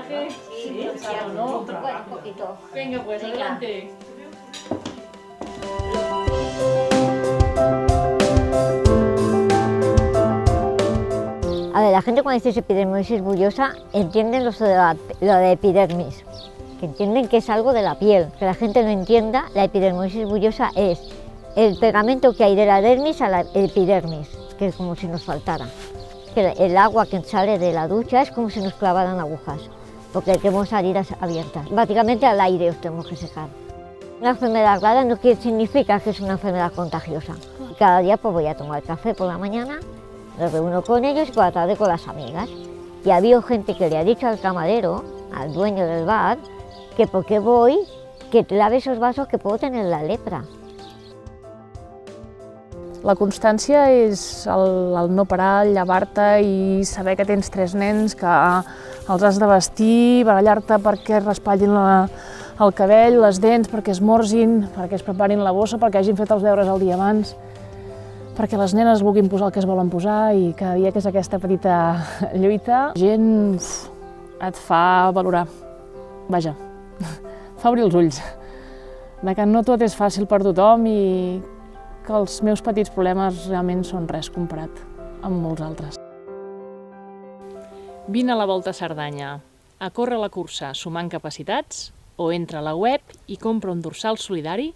viaje. Sí, ¿no? un poquito. Venga, pues adelante. A ver, la gente cuando dice epidermosis bullosa entienden lo de epidermis, que entienden que es algo de la piel. Que la gente no entienda, la epidermosis bullosa es el pegamento que hay de la dermis a la epidermis, que es como si nos faltara. Que el agua que sale de la ducha es como si nos clavaran agujas, porque tenemos heridas abiertas. Básicamente al aire os tenemos que secar. Una enfermedad rara no significa que es una enfermedad contagiosa. Cada día pues voy a tomar café por la mañana, me reúno con ellos y por la tarde con las amigas. Y ha habido gente que le ha dicho al camarero, al dueño del bar, que por qué voy, que lave esos vasos que puedo tener la lepra. La constància és el no parar, llevar-te i saber que tens 3 nens, que els has de vestir, barallar-te perquè es raspallin el cabell, les dents, perquè esmorzin, perquè es preparin la bossa, perquè hagin fet els deures el dia abans, perquè les nenes vulguin posar el que es volen posar i cada dia que és aquesta petita lluita, gent et fa valorar, vaja, fa obrir els ulls, de que no tot és fàcil per tothom i que els meus petits problemes realment són res comparat amb molts altres. Vine a la Volta a Cerdanya, a córrer la cursa sumant capacitats o entra a la web i compra un dorsal solidari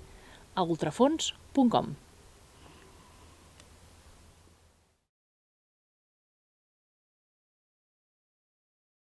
a ultrafons.com.